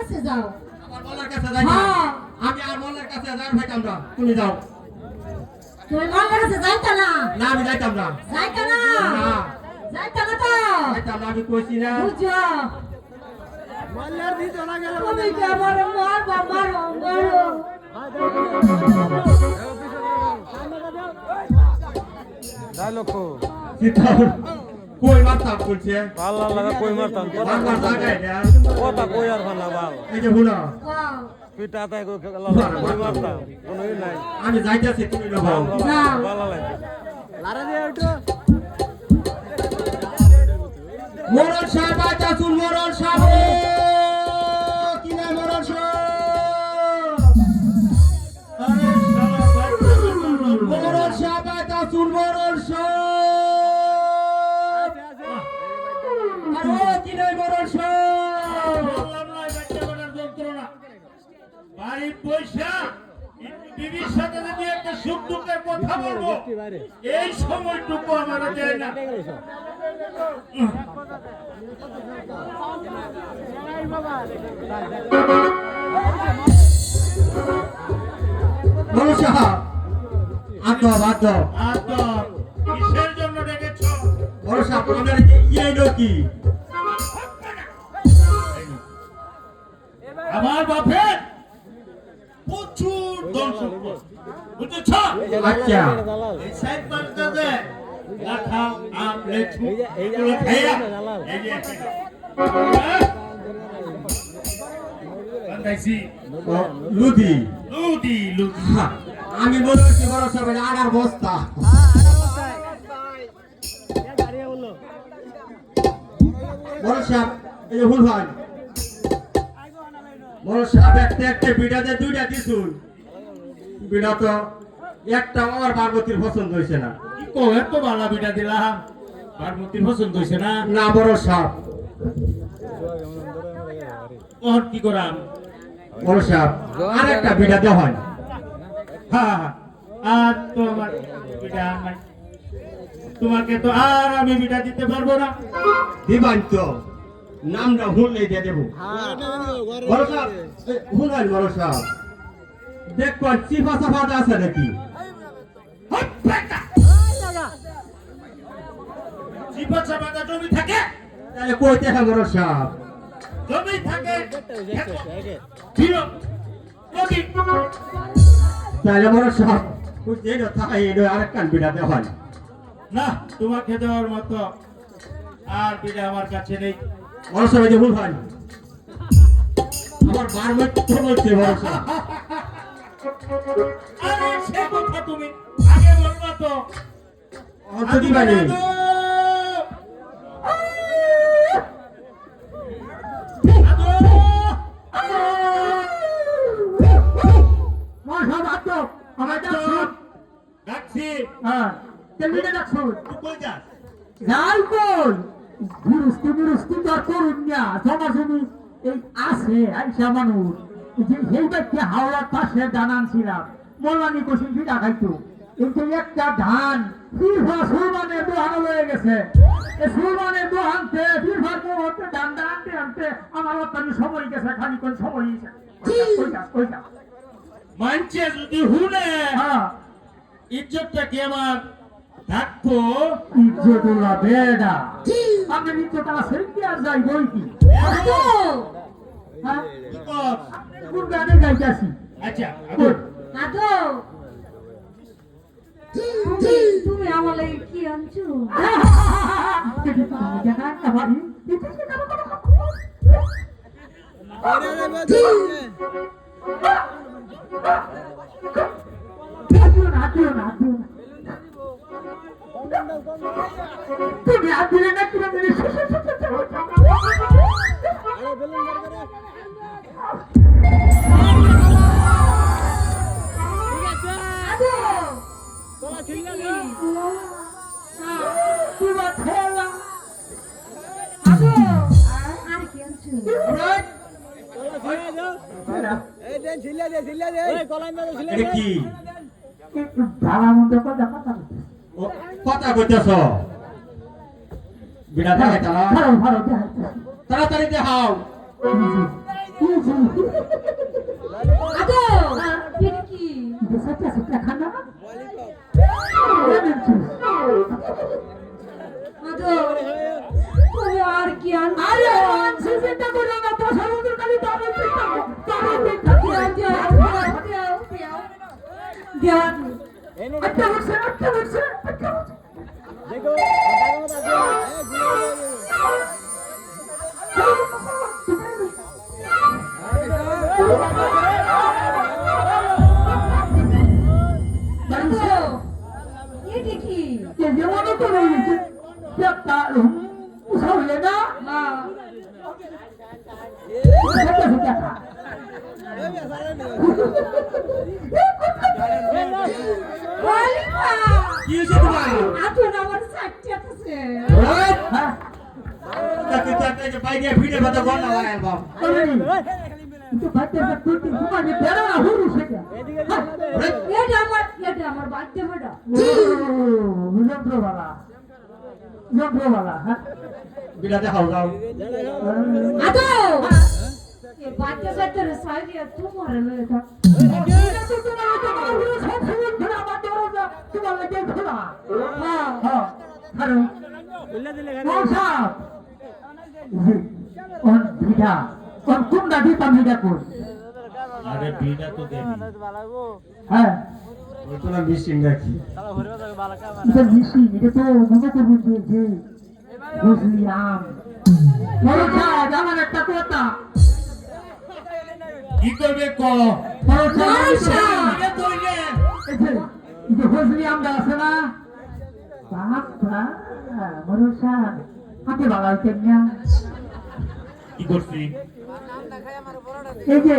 কাছে যাও আমার মোল্লার কাছে যাই না আমি আর মোল্লার কাছে যাই ভাইতাম না তুমি যাও তুমি মোল্লার কাছে যাইতা না না আমি যাইতাম না যাইতা না না যাইতা না তো যাইতাম না আমি কইছি না বুঝো মোল্লার দিতে না গেলে তুমি কি আমার মারবা মারো মারো যাই লোক সিতার কই মারতাম বলছে আল্লাহ লাগা কই মারতাম মারবার জায়গায় না কথা কই আর ভালো বাল এই যে হুনা বাও পিটা তাই আল্লাহ কই মারতাম কোনোই নাই আমি যাইতাছি তুমি না ভাও না ভালো লাগে লারা দিয়ে একটু মোরল সাহেব আইতাছুন মোরল সাহেব রে কি না মোরল সাহেব আরে শালা মোরল সাহেব আইতাছুন মোরল সাহেব আরে কি না মোরল সাহেব বললাম না এই বাচ্চা বানার যন্ত্রণা বাড়ির পয়সা বিবির সাথে যদি একটা সুখ দুঃখের কথা বলবো এই সময়টুকু আমার দেয় না মোরল সাহেব আতো আতো আর তো কিসের জন্য ডেকেছ মোরল সাহেব আপনার ইয়ে কি আমার বাপের প্রচুর ধন সম্পদ বুঝেছ আচ্ছা এই সাইড পাশটা যে লাঠা আম লেচু এগুলো খাইয়া এই যে বান্দাইছি লুদি লুদি লুদি আমি বলছি বড় সবাই আগার বস্তা বড় সাহেব এই যে ভুল হয় বড় সাহেব একটা বিড়াতে দুইটা দিছুন বিড়া তো একটা আমার পার্বতীর পছন্দ হয়েছে না কি কো এত বালা বিটা দিলাম পার্বতীর পছন্দ হইছে না না বড় সাহেব ওর কি করাম বড় সাহেব আর একটা বিড়াতে হয় হ্যাঁ আর তো আমার বিটা নাই তোমাকে তো আর আমি বিটা দিতে পারবো না দিবান তো নামটা ভুললেই দিয়ে দেবো বড় সাহেব ভুল হয় বড় সাহেব দেখবেন চিপা চাপাটা আছে নাকি হট বেটা জিপা চাপাটা জমি থাকে তাহলে কই দেখা বড় সাহেব জমি থাকে ফিরো নদী তাহলে বড় সাহেব বুঝতে থাকাই আরেক কান বিড়াতে হয় না তোমাকে দেওয়ার মতো আর বিটা আমার কাছে নেই বড় সাহেব এই যে ভুল হয় আমার বারবার তো বলছে বড় সাহেব আরে সে কথা তুমি আগে বলবা তো যদি মানে ডাকছি তুই কই যাস যাই কই বিরস্তি তোর করুন না জমাজমি এই আছে আইসা মানুষ যে সেই ব্যক্তি হাওড়ার পাশে ধান আনছিলাম মোল্লানি কোশিন ফিটা খাইতো এই যে একটা ধান ফিরফা সুরমানের দোহানো লয়ে গেছে এই সুরমানের দোহানতে ফিরফার মুহূর্তে ধান আনতে আনতে আমার অত্যানি সময় গেছে খালি কোন সময় ওইটা মানছে যদি হুনে হ্যাঁ ইজ্জতটা কি আমার থাকবো ইজ্জতুল্লাহ বেডা আমি ইজ্জত আছে কি আর যাই বই কি হ্যাঁ কি কর? গুরগানে গাইতাছি আচ্ছা আবু, আদো তুমি আমার লাগি কি আনছো তুমি হাত দিলে না কিনা দিলে তোমার খেলা আদো আর কি আনছো এটা কি ভালো মন্দ কথা কথা ও, কথা কইতেছ বিড়া দেখাই তারা ভালো ভালো তাড়াতাড়ি দেখাও খলিফা কি হয়েছে তোমার আদর আমার সাথে আছে হ্যাঁ তাকে তাকে যে বাইরে ভিড়ে কথা বল না ভাই বাপ কিন্তু বাচ্চা তুই তোমাকে বেড়া না হুরু সেটা এটা আমার বাচ্চা বেটা যন্ত্রবালা হ্যাঁ বিরাতে হাও যাও আদো এ বাচ্চা বাচ্চারে সাইরিয়া তোমার লয়ে থাক এটা তো তোমার সব সময় ধরে আমার দরজা তোমার লাগে খোলা হ্যাঁ হ্যাঁ আরে মৌসা অন ভিড়া অন কুন্ডা দিতা ভিড়া কর আরে বিটা তো দেবি হ্যাঁ ওই তো না মিশিং রাখি এটা মিশি এটা তো মনে করবি যে বুঝলি আম মৌসা আমার একটা কথা কি করবে ক মৌসা এটা তৈলে এটা বুঝলি আমরা আছে না বাবা মৌসা হাতে ভালো হইতেন না কি করছিস এই যে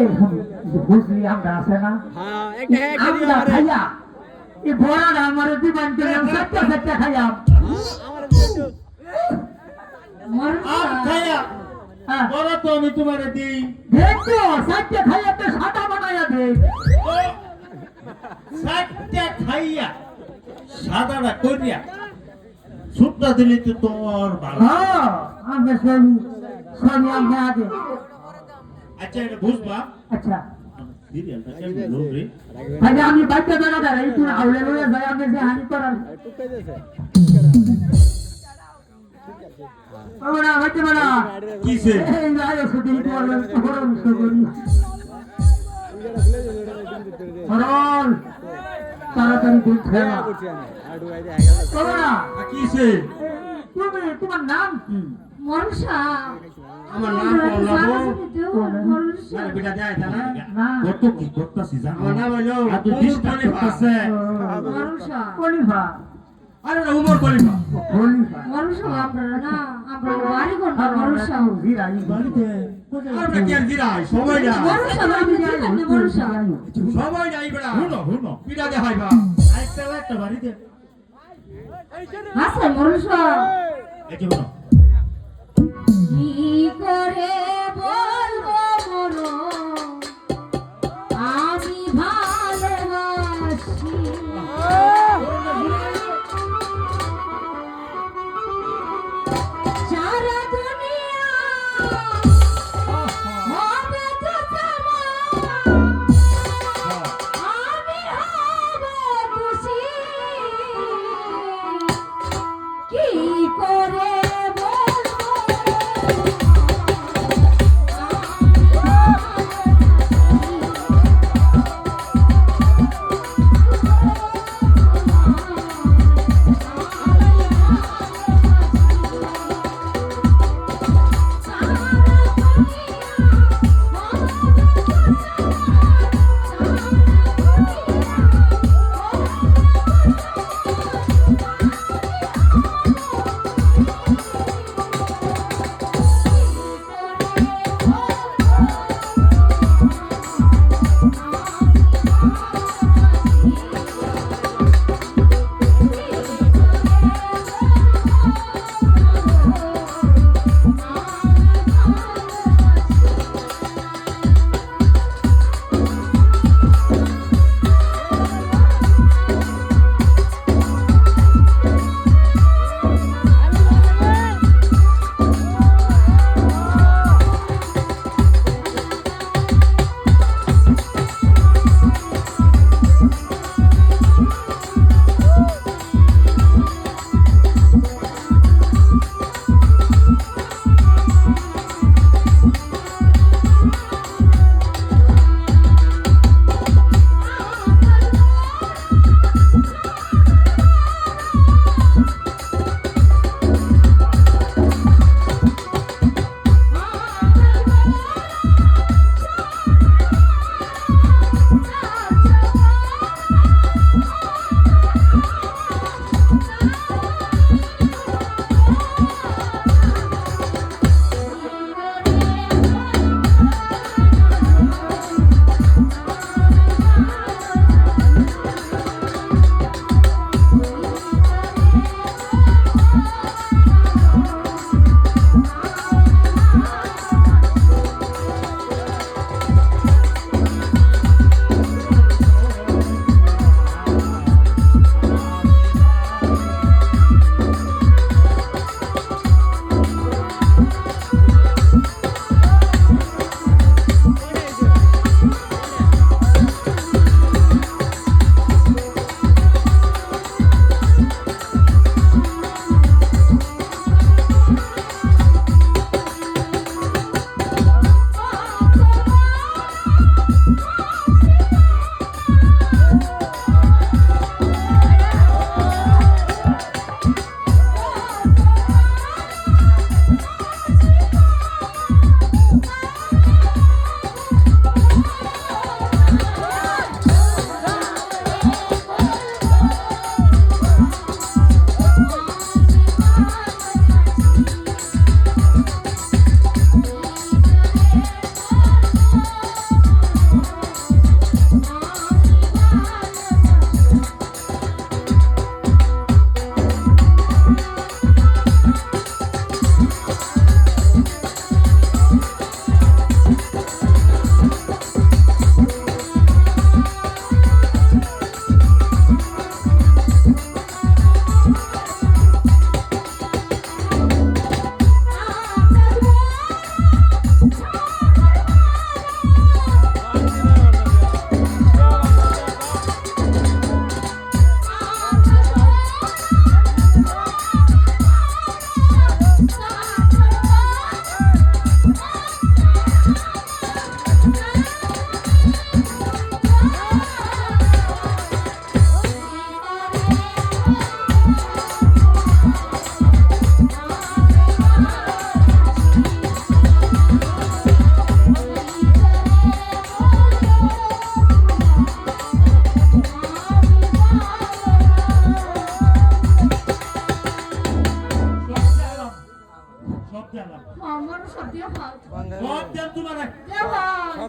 বুঝলি আমরা আছে না আমরা খাইয়া এই বড়াটা আমার দিবেন সত্যা সত্যা খাইয়া আপ খায়া হ্যাঁ বড় তো আমি তোমারে দেই দেখো সত্যা খাইয়া তো সাদা বানাইয়া দে ও সাতটা খাইয়া সাদাটা করিয়া সুটটা দিলে তো তোর ভালো হ্যাঁ আমরা সরি সরি আমরা আগে আচ্ছা এটা বুঝবা আচ্ছা সিরিয়ালটা কেমন লোক রে তাহলে আমি বাচ্চা বেড়া দাঁড়াই তুই আউলে লয়ে যাই আমি যে হানি করার আমরা বাচ্চা বেড়া কিসে এই রায় সুদি বলে গরম সুগরি হরল তাড়াতাড়ি বুঝছে না তোমরা কিসে তোমার নাম কি মনসা আমার নাম বললাম মনসা না বিটা যায় তা না না কত কি করতাছি জানো আমার নাম হলো এত ডিস্টার্ব করতেছে মনসা খলিফা আরে না উমর খলিফা খলিফা মনসা আপনারা না আমরা বাড়ি কোন মনসা জিরাই বাড়িতে আর না কি আর দিরাই সময় না মনসা আপনি জানেন না মনসা সময় নাই বড়া হুনো বিটা দেখাইবা আইতে একটা বাড়িতে আছে মনসা এই যে হুনো কি করে বলবো মনো আমি ভালোবাসি সারা দুনিয়া হবে তো তোমার আমি হব খুশি কি করে বলবো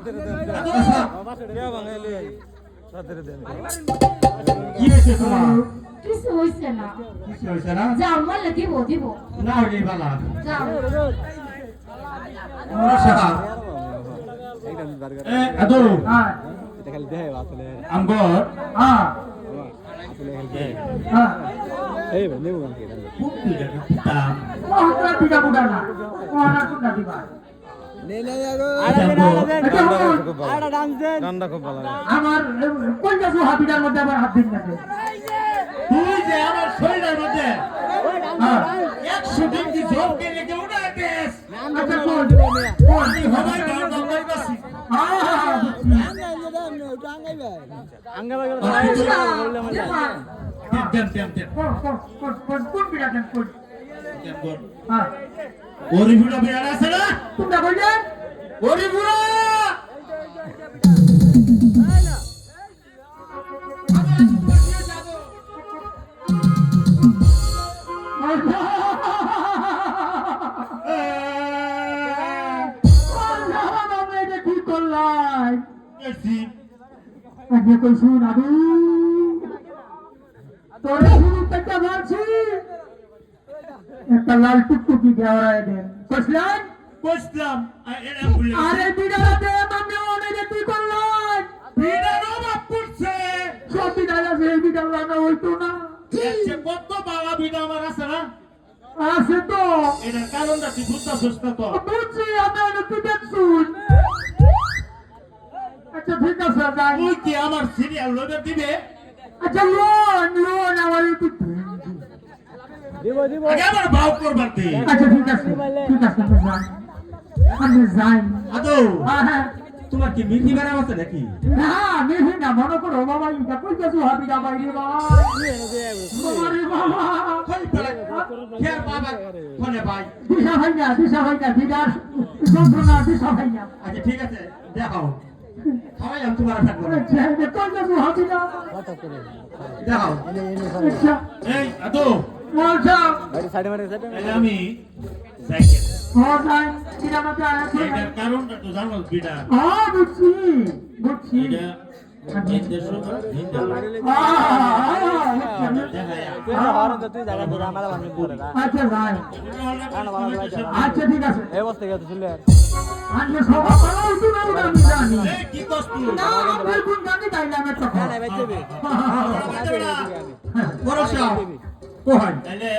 কে বাঙালি সাথে দেন কি হয়েছে তোমার কিছু হইছে না কিছু হয়েছে না যাও বললে দিব দিব না হইলে বালা যাও মনসা আদো হ্যাঁ খালি দেহে আসলে আমগর হ্যাঁ আসলে খালি হ্যাঁ এই বন্ধু আমাকে ওহরা দিগা বুড়া না ওহরা কোনটা দিবা গান্ডা খুব ভালো লাগে আমার কোনটা হাবিটার মধ্যে আবার হাত দিন না তুই যে আমার শরীরের মধ্যে হ্যাঁ 100 ডিগ্রি ঝোঁকে লেগে উঠাইতেস আচ্ছা কোন আমি হবাই গান গাইতাছি হ্যাঁ আঙ্গা লাগে দেন কোন বিড়া দেন কোন কোন হ্যাঁ ওরি বুড়া বিড়াল আছে না কোনটা কইলেন ওরি বুড়া কি করলাই এসি আজকে কইছি নাদু তোরে শুরু থেকে বলছি একটা লাল টুকটুকি দেওয়ারায় দেন বুঝলেন বসলাম এরা ভুলে আরে বিড়ালা দে মামে ওনে কি করলাই বিড়ালও বাপ করছে সব বিড়াল আছে এই বিড়াল না হইতো না এসে কত বাবা বিড়াল আমার আছে না আছে তো এটার কারণটা তুই বুঝতেছিস না তো বুঝছি আমি একটু দেখছুন আচ্ছা ঠিক আছে যাই তুই কি আমার সিরিয়াল লোডে দিবে আচ্ছা লোন আমার একটু দিব আগে আমার ভাও করবার দে আচ্ছা ঠিক আছে আমি যাই আদো হ্যাঁ তোমার কি মিথি বেড়া আছে নাকি না মেহে না মনে করো বাবা এটা কই গেছো হাবি দা বাইরে ভাই আরে বাবা কই পড়ে কে বাবা কোনে ভাই দিশা ভাই না দিদার যন্ত্রণা দিশা ভাই না আচ্ছা ঠিক আছে দেখাও খাওয়াইলাম তোমার থাকবো না আচ্ছা এটা কই গেছো হাবি দা দেখাও আচ্ছা এই আদো মজা সাইডে মারে তাহলে আমি যাইকে মজা কিরা মজা আছে এটার কারণটা তো জানো বিড়াল বুঝছি এটা নির্দেশ নির্দেশ তুই জায়গা থেকে আমার বানি পড়ে না আচ্ছা ভাই আচ্ছা ঠিক আছে এই অবস্থা গেছে শুনলে আমি সব ভালো তুমি আমি জানি এই কি কষ্ট না আমি কোন জানি তাইলে আমি তো না ভাই দেবে ভরসা কোহাই তাহলে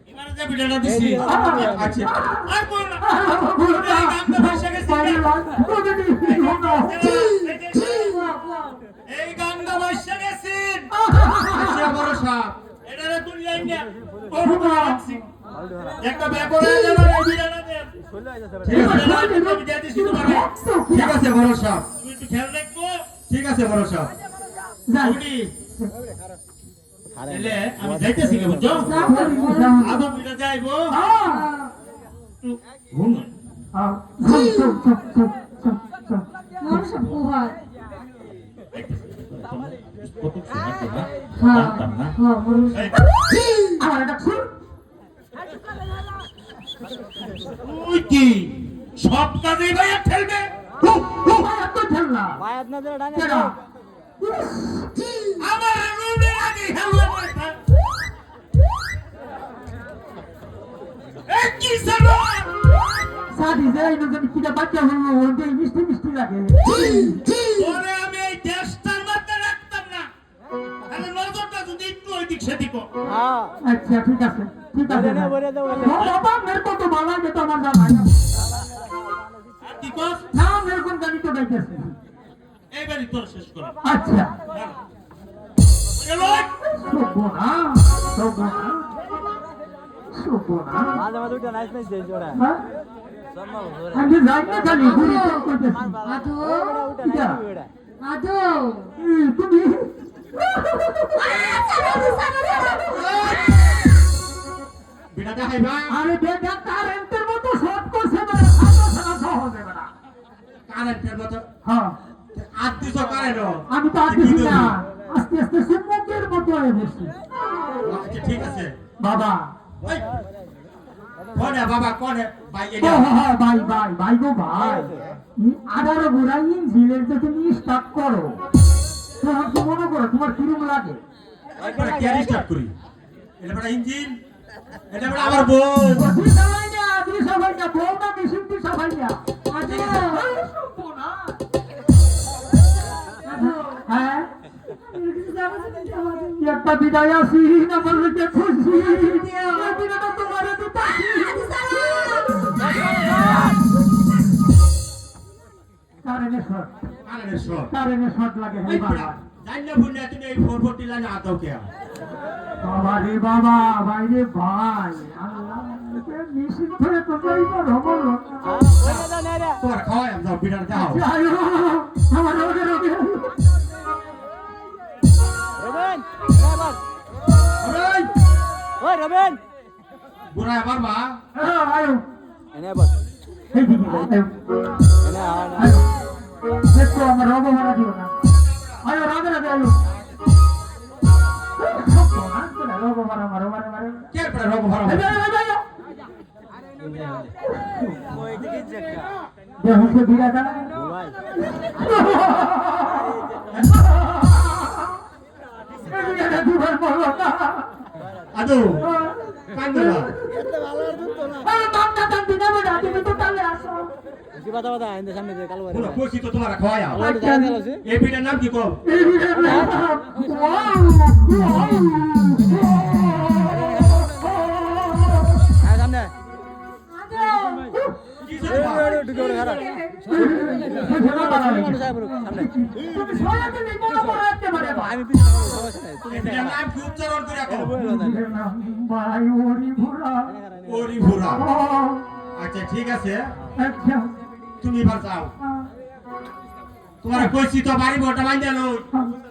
এবারে যে বিড়ালটা দিছি আচ্ছা আর কোন না এই গানটা বসে গেছে এই গানটা বসে গেছে আচ্ছা ভরসা এটারে তুই লাইন না ওর রাখছি একটা ব্যাপার হয়ে গেল এই বিড়ালটা দে আমি দিয়ে দিছি তোমাকে ঠিক আছে ভরসা তুমি একটু খেয়াল রাখবো ঠিক আছে ভরসা উনি তাহলে আমি যাইতেছি কে বুঝছো আদৌ বিড়া যাইবো ঘুম মানুষ পোহার কত সময় তো না হ্যাঁ জানতাম না হ্যাঁ মানুষ আমার এটা খুব তুই কি সব কাজে ভাইয়া ঠেলবে এত ঠান্ডা মায়াত না দে ডানে কেডা আমার রুমে আগে হেলা পড়তা এক কি সানো সাদি যাই না জানি কিটা বাচ্চা হলো ওতে মিষ্টি লাগে ওরে আমি এই দেশটার মধ্যে রাখতাম না তাহলে নজরটা যদি একটু ওই দিক সেদিক হ্যাঁ আচ্ছা ঠিক আছে বলে দাও বাবা মেরে কত ভালো লাগে তো আমার জানা আর কি কর না মেরে কোন জানি তো গাইতেছি এইবারই তোর শেষ কর আচ্ছা চলো শোভনা মাঝে মাঝে উঠে নাইস নাইস দেই জোড়া হ্যাঁ সম্ভব ধরে আমি যাই না খালি ঘুরি তো কইতেছি আদো উঠে নাইস ওড়া আদো তুমি বিনা দেখাইবা আরে বেটা কারেন্টের মতো শর্ট করছে না সাদা সহজে বেটা কারেন্টের মতো হ্যাঁ আত্মীয় কারেন্ট আমি তো আর দেখি না আস্তে আস্তে সুমুখের মতো হয়ে বসছি আচ্ছা ঠিক আছে বাবা কোনে বাবা কোনে ভাই ও এটা ভাই গো ভাই 18 গোড়া ইঞ্জিনের যে তুমি স্টার্ট করো, তখন কি মনে করো তোমার কিরম লাগে? একবার কি স্টার্ট করি? এটা বড় ইঞ্জিন, এটা বড় আমার বউ। তুই সবাই না বউ না মেশিন, তুই সবাই না। হ্যাঁ, একটা বিদায় আসি না বলতে খুশি, এই বিদায়টা তোমার দিতাছি। কারেন্টের শর্ট, কারেন্টের শর্ট লাগে ভাই বাবা। জানলে ভুলে তুমি এই 440 লাইনে আতাও কে? বাবা রে বাবা, ভাই রে ভাই, আল্লাহ মেশিন ধরে তো যাইবার হবো না। তোর খাওয়াই আমি যাও বিড়ার যাও। আয়ো, আমার রোগে রোগে। ওই ওই রবেন বুড়া পারবা? আয়ো, এনে বস এই দিকে আয়ো, এনে আয় আয়ো। দেখো আমার রোগ মারা দিও না। আয়ো রাগে রাগে আয়ো। রোগ মারা মারো মারো মারো। কে পড়ে রোগ ভরা? আয়ো আয়ো আয়ো। ওই দিকে দেখা দেখো সে বিরাট না। ভাই আদু কান্দো না। কি বাতা বাতা আইন্দে সামনে দে কালো পুরো খুশি তো তোমার খাওয়াই আও। ওই তো জায়গা গেল আছে এই বিড়ার নাম কি কও? আয় সামনে কি এই জানো? এই ঢুকে ওরে খারাপ মানুষ আয় বড় সামনে আমি পিছনে সমস্যা নাই তুমি এই বিড়ার নাম কি উচ্চারণ করে কও? বলো না ভাই ওরি ভুরা। ওরি ভুরা। আচ্ছা ঠিক আছে, তুমি এবার যাও। তোমার কইছি তো বাড়ি মোটা বাইন্দা লই।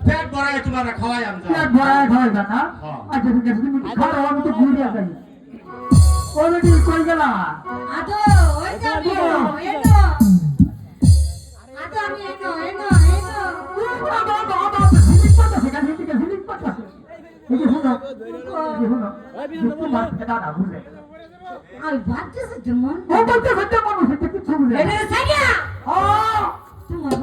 পেট ভরায় তোমার খাওয়াই আমি যাও। পেট ভরায় খাওয়াই না না? হ্যাঁ। আচ্ছা ঠিক আছে, তুমি খাও, আমি তো ঘুরে যাই। অলরেডি কই গেলা? আদো ওই যাবি এনো আদো আমি এনো এনো এনো ফিলিপ পাঠাছে, কাল থেকে ফিলিপ পাঠাছে। এই যে শুনো, এই যে শুনো, তোমার দাদা বুঝে। আমি ভাবতেছি কেমন ও বলতে সত্য মানুষ, এটা কিছু বুঝে না। এটা সাইয়া ও, তোমার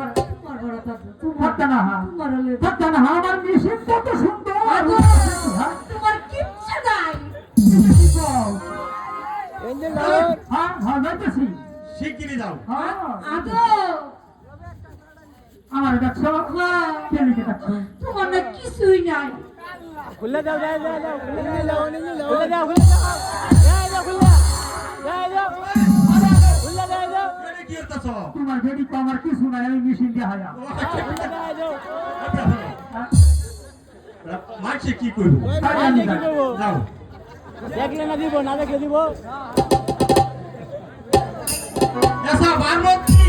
বড় দাদু থাকতে না, হ্যাঁ। তোমার হলে থাকতে না, হ্যাঁ, আমার মেশিন কত সুন্দর। আদো হ্যাঁ, তোমার কিচ্ছু নাই কি কও? এঞ্জেল ডাউন হ্যাঁ, হ্যাঁ, যাইতেছি। শিগগিরই যাও। হ্যাঁ, আদো আমার ডাকছো? কে লিখে ডাকছো? তোমার না কিছুই নাই খুলে দাও যাও যাও যাও খুলে দাও খুলে দাও খুলে দাও যাও যাও খুলে যাও যাও খুলে দাও যাও এনে কি করতেছ? তোমার বেডি তো আমার কিছু নাই, আমি মেশিন দিয়ে হায়া। খুলে দাও যাও মানছে কি করবো? আরে কি করব যাও। দেখলে না দিব না দেখলে দিব এসা বারমতি